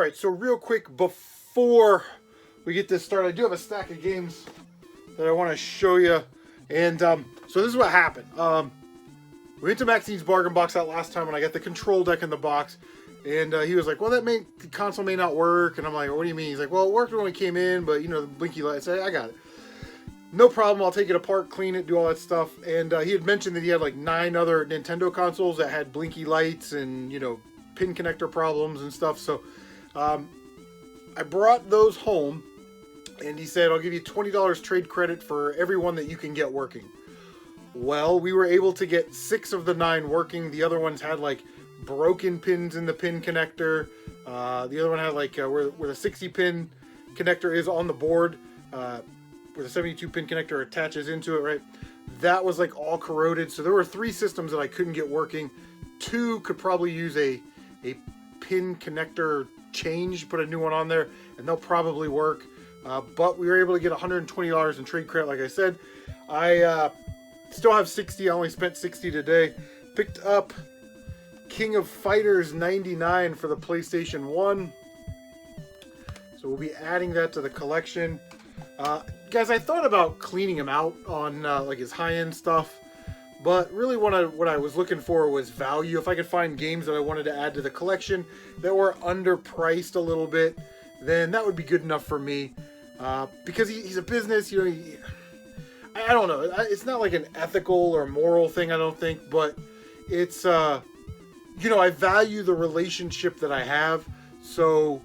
right, so real quick before we get this started, I do have a stack of games that I want to show you. And so this is what happened. We went to Maxine's bargain box that last time, and I got the control deck in the box. And he was like, well, the console may not work. And I'm like, what do you mean? He's like, well, it worked when we came in, but, you know, the blinky lights. I got it. No problem. I'll take it apart, clean it, do all that stuff. And he had mentioned that he had like 9 other Nintendo consoles that had blinky lights and, you know, pin connector problems and stuff. So I brought those home, and he said, I'll give you $20 trade credit for every one that you can get working. Well, we were able to get 6 of the 9 working. The other ones had like broken pins in the pin connector. The other one had like where the 60 pin connector is on the board, where the 72 pin connector attaches into it, right? That was like all corroded. So there were 3 systems that I couldn't get working. 2 could probably use a pin connector change, put a new one on there, and they'll probably work. But we were able to get $120 in trade credit, like I said. I still have 60. I only spent 60 today. Picked up King of Fighters 99 for the PlayStation 1. So we'll be adding that to the collection. Guys, I thought about cleaning him out on like his high-end stuff. But really what I was looking for was value. If I could find games that I wanted to add to the collection that were underpriced a little bit, then that would be good enough for me. Because he's a business, you know, I don't know. It's not like an ethical or moral thing, I don't think, but it's, you know, I value the relationship that I have. So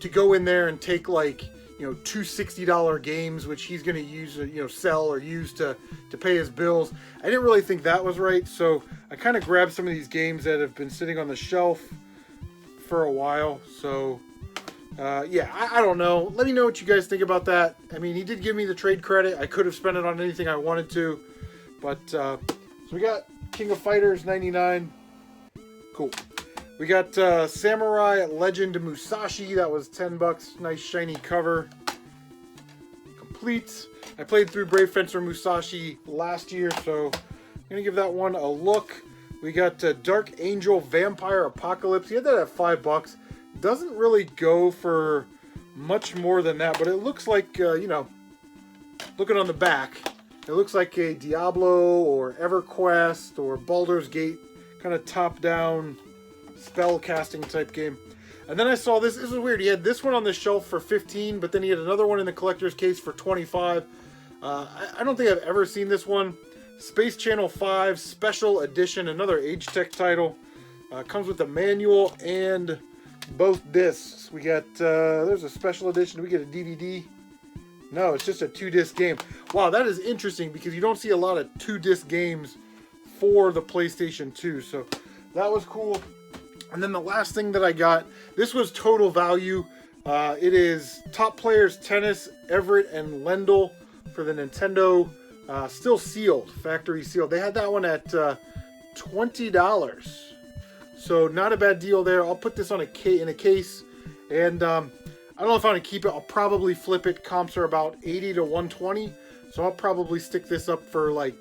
to go in there and take like, you know, 2 $60 games, which he's going to use, you know, sell or use to pay his bills, I didn't really think that was right. So I kind of grabbed some of these games that have been sitting on the shelf for a while. So yeah, I don't know. Let me know what you guys think about that. I mean, he did give me the trade credit. I could have spent it on anything I wanted to. But, so we got King of Fighters 99. Cool. We got Samurai Legend Musashi. That was $10. Nice shiny cover. Complete. I played through Brave Fencer Musashi last year, so I'm going to give that one a look. We got Dark Angel Vampire Apocalypse. He had that at $5. Doesn't really go for much more than that, but it looks like, you know, looking on the back, it looks like a Diablo or EverQuest or Baldur's Gate kind of top-down spell casting type game. And then I saw this. This is weird. He had this one on the shelf for $15, but then he had another one in the collector's case for $25. I don't think I've ever seen this one. Space Channel 5 Special Edition, another Age Tech title. Comes with the manual and both discs. We got, there's a special edition. Do we get a DVD? No, it's just a 2-disc game. Wow, that is interesting because you don't see a lot of 2-disc games for the PlayStation 2. So that was cool. And then the last thing that I got, this was total value. It is Top Players Tennis, Everett and Lendl for the Nintendo. Still sealed, factory sealed. They had that one at $20. So not a bad deal there. I'll put this on in a case, and I don't know if I want to keep it. I'll probably flip it. Comps are about 80 to 120, so I'll probably stick this up for like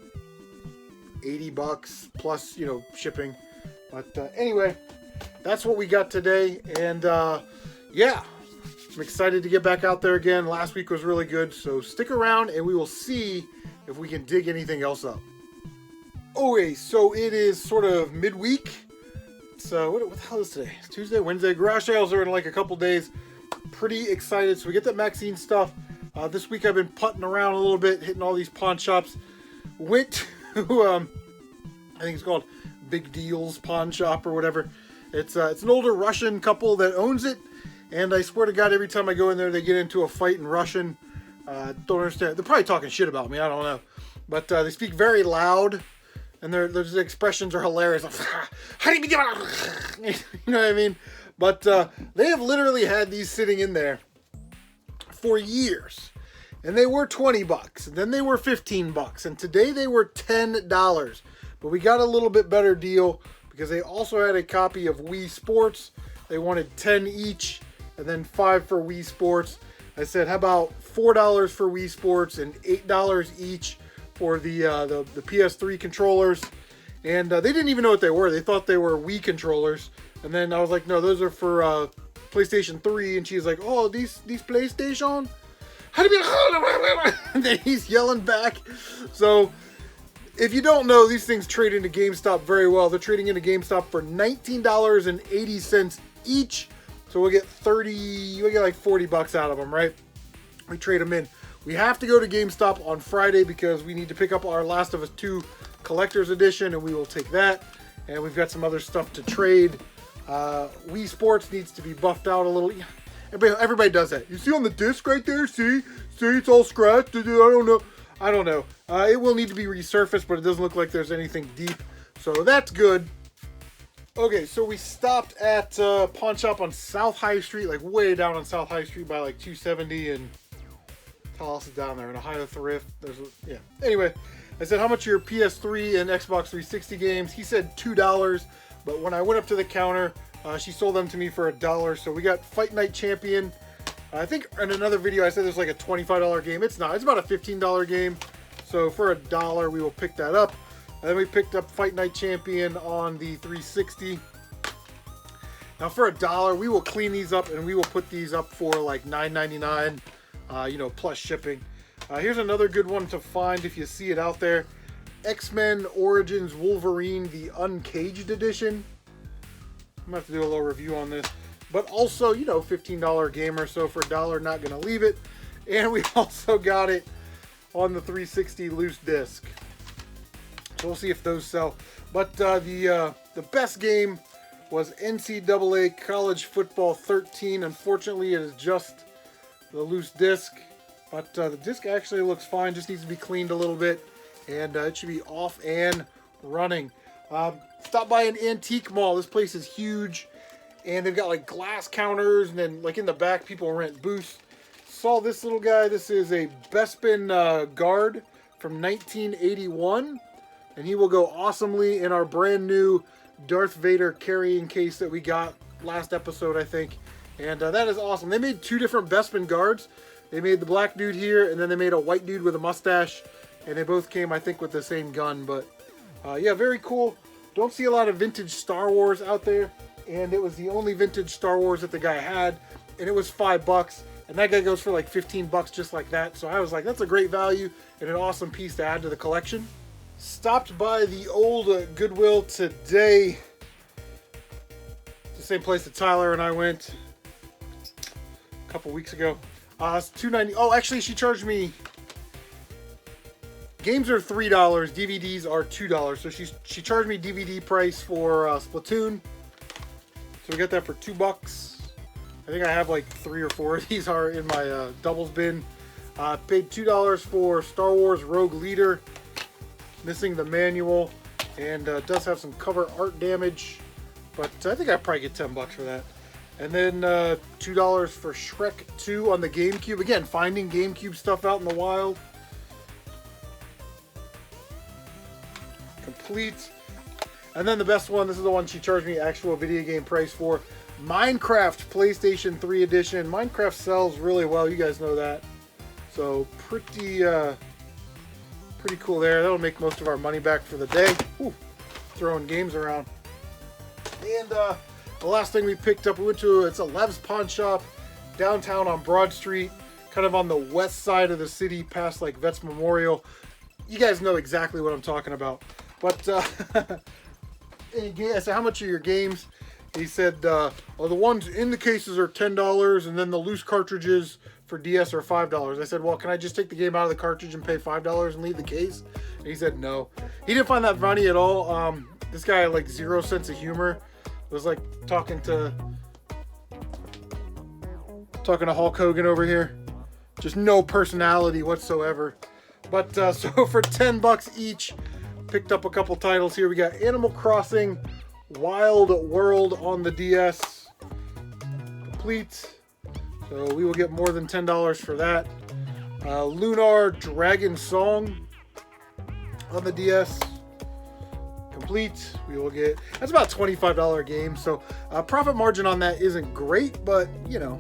$80 plus, you know, shipping. But anyway, that's what we got today, and yeah, I'm excited to get back out there again. Last week was really good, so stick around, and we will see if we can dig anything else up. Okay, so it is sort of midweek. So what the hell is today? It's Tuesday, Wednesday. Garage sales are in like a couple days. Pretty excited. So we get that Maxine stuff. This week I've been putting around a little bit, hitting all these pawn shops. Went to I think it's called Big Deals Pawn Shop or whatever. It's an older Russian couple that owns it, and I swear to God, every time I go in there, they get into a fight in Russian. Don't understand. They're probably talking shit about me. I don't know, but they speak very loud. And their expressions are hilarious. You know what I mean? But they have literally had these sitting in there for years. And they were $20. And then they were $15. And today they were $10. But we got a little bit better deal because they also had a copy of Wii Sports. They wanted 10 each and then 5 for Wii Sports. I said, how about $4 for Wii Sports and $8 each for the PS3 controllers, and they didn't even know what they were. They thought they were Wii controllers, and then I was like, no, those are for PlayStation 3, and she's like, oh, these PlayStation? How do you mean? And then he's yelling back. So, if you don't know, these things trade into GameStop very well. They're trading into GameStop for $19.80 each. So we'll get like 40 bucks out of them, right? We trade them in. We have to go to GameStop on Friday because we need to pick up our Last of Us 2 Collector's Edition, and we will take that. And we've got some other stuff to trade. Wii Sports needs to be buffed out a little. Everybody does that. You see on the disc right there? See, it's all scratched. I don't know. It will need to be resurfaced, but it doesn't look like there's anything deep. So that's good. Okay, so we stopped at Pawn Shop on South High Street, like way down on South High Street by like 270, and how else is down there? In Ohio Thrift. Yeah. Anyway, I said, how much are your PS3 and Xbox 360 games? He said $2, but when I went up to the counter, she sold them to me for $1. So we got Fight Night Champion. I think in another video I said there's like a $25 game. It's not. It's about a $15 game. So for $1, we will pick that up. And then we picked up Fight Night Champion on the 360. Now for $1, we will clean these up and we will put these up for like $9.99, you know, plus shipping. Here's another good one to find if you see it out there. X-Men Origins Wolverine, the Uncaged Edition. I'm going to have to do a little review on this. But also, you know, $15 gamer, so for $1, not going to leave it. And we also got it on the 360 loose disc. So we'll see if those sell. But the best game was NCAA College Football 13. Unfortunately, it is just the loose disc. But the disc actually looks fine. Just needs to be cleaned a little bit. And it should be off and running. Stop by an antique mall. This place is huge. And they've got like glass counters. And then like in the back, people rent booths. Saw this little guy. This is a Bespin guard from 1981. And he will go awesomely in our brand new Darth Vader carrying case that we got last episode, I think. And that is awesome. They made two different Bespin guards. They made the black dude here, and then they made a white dude with a mustache. And they both came, I think, with the same gun. But yeah, very cool. Don't see a lot of vintage Star Wars out there. And it was the only vintage Star Wars that the guy had. And it was $5. And that guy goes for like 15 bucks just like that. So I was like, that's a great value and an awesome piece to add to the collection. Stopped by the old Goodwill today. The same place that Tyler and I went a couple weeks ago. It's $2.90. Oh, actually, she charged me. Games are $3. DVDs are $2. So she charged me DVD price for Splatoon. So we got that for $2. I think I have like 3 or 4 of these are in my doubles bin. Paid $2 for Star Wars Rogue Leader. Missing the manual, and does have some cover art damage, but I think I'd probably get 10 bucks for that. And then $2 for Shrek 2 on the GameCube. Again, finding GameCube stuff out in the wild. Complete. And then the best one, this is the one she charged me actual video game price for. Minecraft PlayStation 3 Edition. Minecraft sells really well, you guys know that. So pretty cool there. That'll make most of our money back for the day. Ooh, throwing games around. And the last thing we picked up, we went to, it's a Lev's Pawn Shop downtown on Broad Street, kind of on the west side of the city, past like Vets Memorial. You guys know exactly what I'm talking about. But I said, how much are your games? He said, well, the ones in the cases are $10, and then the loose cartridges for DS are $5. I said, well, can I just take the game out of the cartridge and pay $5 and leave the case? And he said no. He didn't find that funny at all. This guy had like zero sense of humor. It was like talking to Hulk Hogan over here. Just no personality whatsoever. But so for 10 bucks each, picked up a couple titles here. We got Animal Crossing Wild World on the DS. Complete. So we will get more than $10 for that. Lunar Dragon Song on the DS. Complete. We will get, that's about a $25 game. So profit margin on that isn't great, but you know,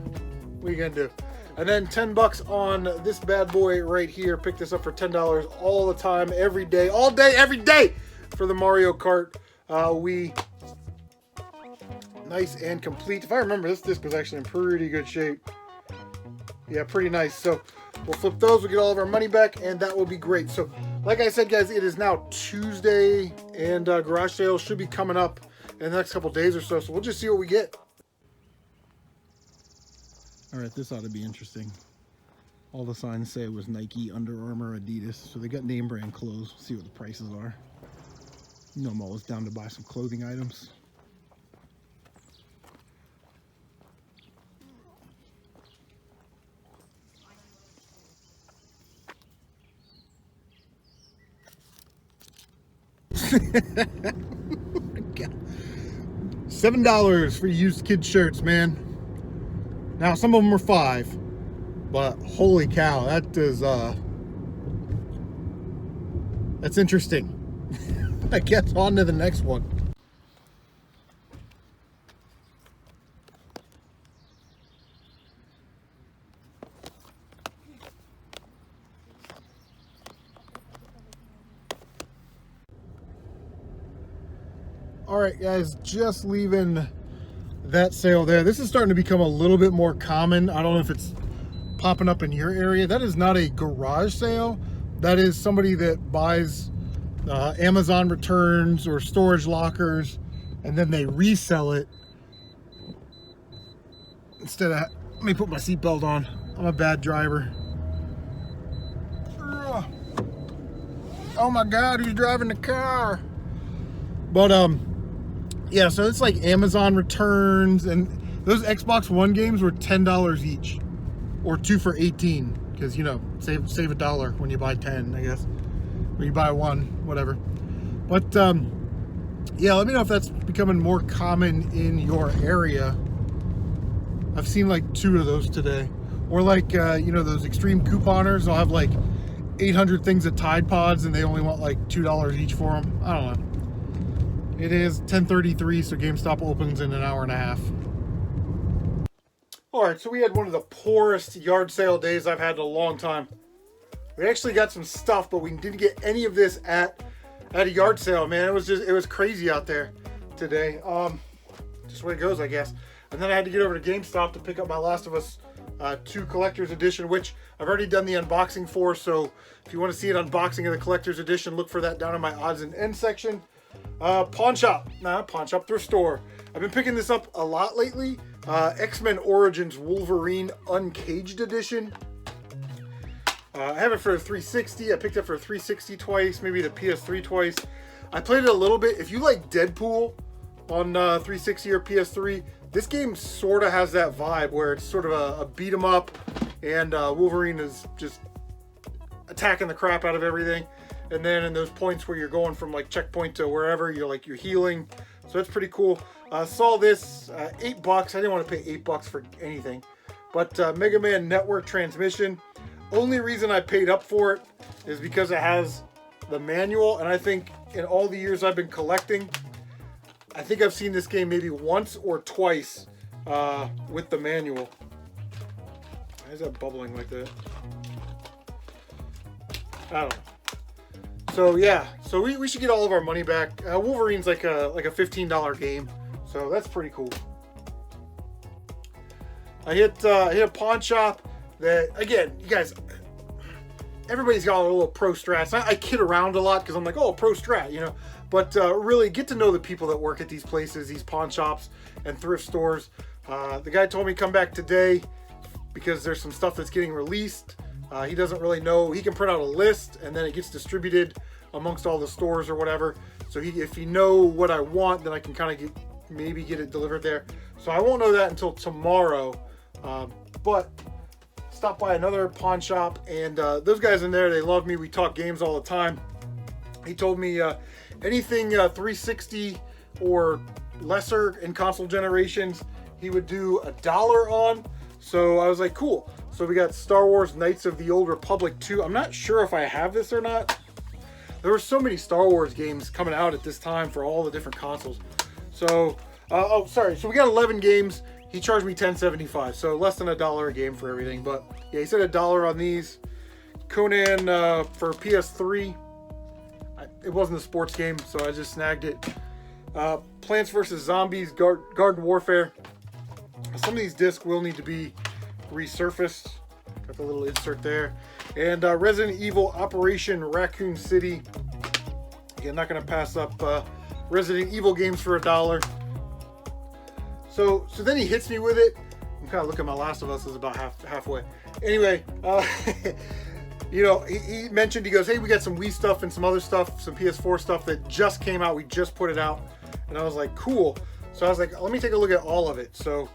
what are you gonna do? And then 10 bucks on this bad boy right here. Pick this up for $10 all the time, every day, all day, every day for the Mario Kart Wii. nice and complete. If I remember, this disc was actually in pretty good shape. Yeah, pretty nice. So we'll flip those, we'll get all of our money back, and that will be great. So like I said, guys, it is now Tuesday, and garage sales should be coming up in the next couple days or so. So we'll just see what we get. All right, this ought to be interesting. All the signs say it was Nike, Under Armour, Adidas. So they got name brand clothes. See what the prices are. You know I'm always down to buy some clothing items. $7 for used kid shirts, man. Now some of them are $5, but holy cow, that is that's interesting. I guess on to the next one. All right, guys, just leaving that sale there. This is starting to become a little bit more common. I don't know if it's popping up in your area. That is not a garage sale. That is somebody that buys Amazon returns or storage lockers, and then they resell it. Instead of, let me put my seatbelt on. I'm a bad driver. Oh my God, who's driving the car? But yeah, so it's like Amazon returns, and those Xbox One games were $10 each, or 2 for $18, because you know, save $1 when you buy 10, I guess, when you buy one, whatever. But yeah, let me know if that's becoming more common in your area. I've seen like 2 of those today, or like you know, those extreme couponers. They'll have like 800 things of Tide Pods, and they only want like $2 each for them. I don't know. It is 10:33, so GameStop opens in an hour and a half. All right, so we had one of the poorest yard sale days I've had in a long time. We actually got some stuff, but we didn't get any of this at a yard sale, man. It was crazy out there today. Just the way it goes, I guess. And then I had to get over to GameStop to pick up my Last of Us 2 Collector's Edition, which I've already done the unboxing for. So if you want to see an unboxing of the Collector's Edition, look for that down in my odds and ends section. Pawn Shop, not Pawn Shop, thrift store. I've been picking this up a lot lately. X-Men Origins Wolverine Uncaged Edition. I have it for a 360. I picked it for a 360 twice, maybe the PS3 twice. I played it a little bit. If you like Deadpool on 360 or PS3, this game sort of has that vibe where it's sort of a beat 'em up, and Wolverine is just attacking the crap out of everything. And then in those points where you're going from like checkpoint to wherever, you're healing. So that's pretty cool. Saw this, $8. I didn't want to pay $8 for anything. But Mega Man Network Transmission. Only reason I paid up for it is because it has the manual. And I think in all the years I've been collecting, I think I've seen this game maybe once or twice with the manual. Why is that bubbling like that? I don't know. So yeah, so we should get all of our money back. Wolverine's like a $15 game, so that's pretty cool. I hit a pawn shop that, again, you guys, everybody's got a little pro strats. I kid around a lot because I'm like, oh, pro strat, you know. But really get to know the people that work at these places, these pawn shops and thrift stores. The guy told me come back today because there's some stuff that's getting released. He doesn't really know. He can print out a list and then it gets distributed amongst all the stores or whatever. So if you know what I want, then I can kind of maybe get it delivered there. So I won't know that until tomorrow. But stop by another pawn shop, and those guys in there, they love me. We talk games all the time. He told me anything 360 or lesser in console generations, he would do $1 on. So I was like, cool. So we got Star Wars Knights of the Old Republic 2. I'm not sure if I have this or not. There were so many Star Wars games coming out at this time for all the different consoles. So, oh, sorry. So we got 11 games. He charged me $10.75, so less than $1 a game for everything. But yeah, he said $1 on these. Conan for PS3. It wasn't a sports game, so I just snagged it. Plants vs. Zombies, Garden Warfare. Some of these discs will need to be resurfaced. Got the little insert there. And Resident Evil Operation Raccoon City. Again, not going to pass up Resident Evil games for $1. So then he hits me with it. I'm kind of looking at my Last of Us is about halfway. Anyway, you know, he mentioned, he goes, hey, we got some Wii stuff and some other stuff, some PS4 stuff that just came out. We just put it out. And I was like, cool. So I was like, let me take a look at all of it. So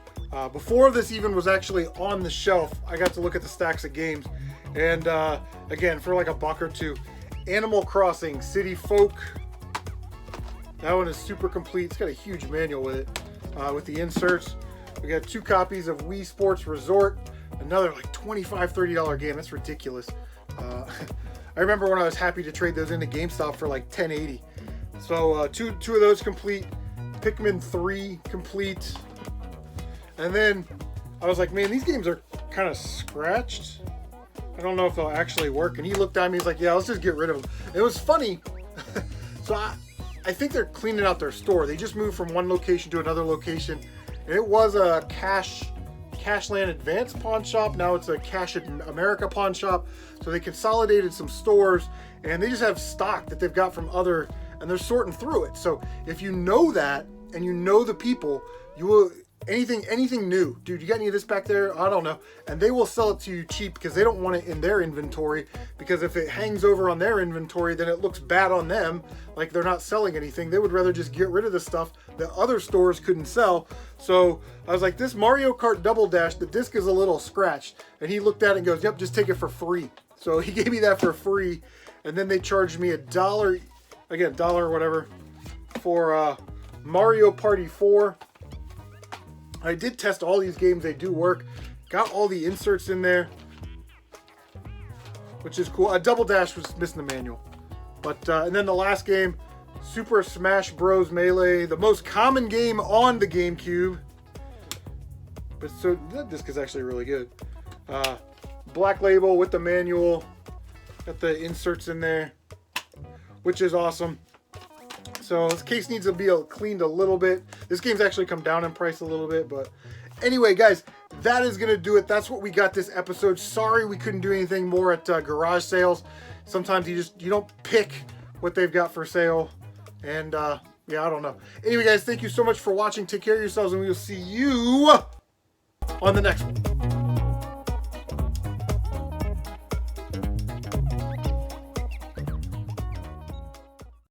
before this even was actually on the shelf, I got to look at the stacks of games. And again, for like $1 or $2, Animal Crossing City Folk. That one is super complete. It's got a huge manual with it, with the inserts. We got 2 copies of Wii Sports Resort. Another like $25, $30 game. That's ridiculous. I remember when I was happy to trade those into GameStop for like $10.80. So two of those complete. Pikmin 3 complete. And then I was like, man, these games are kind of scratched. I don't know if they'll actually work. And he looked at me, he's like, yeah, let's just get rid of them. It was funny. So I think they're cleaning out their store. They just moved from one location to another location. And it was a Cashland Advanced pawn shop. Now it's a Cash America pawn shop. So they consolidated some stores, and they just have stock that they've got from other, and they're sorting through it. So if you know that, and you know the people, you will, anything new, dude, you got any of this back there? I don't know. And they will sell it to you cheap because they don't want it in their inventory, because if it hangs over on their inventory, then it looks bad on them, like they're not selling anything. They would rather just get rid of the stuff that other stores couldn't sell. So I was like, this Mario Kart Double Dash, the disc is a little scratched. And he looked at it and goes, yep, just take it for free. So he gave me that for free. And then they charged me $1, again, $1 or whatever, for Mario Party 4. I did test all these games. They do work. Got all the inserts in there, which is cool. Double Dash was missing the manual. But and then the last game, Super Smash Bros. Melee, the most common game on the GameCube. But so that disc is actually really good. Black label with the manual. Got the inserts in there, which is awesome. So this case needs to be cleaned a little bit. This game's actually come down in price a little bit, but anyway, guys, that is gonna do it. That's what we got this episode. Sorry we couldn't do anything more at garage sales. Sometimes you don't pick what they've got for sale, and yeah, I don't know. Anyway, guys, thank you so much for watching. Take care of yourselves, and we will see you on the next one.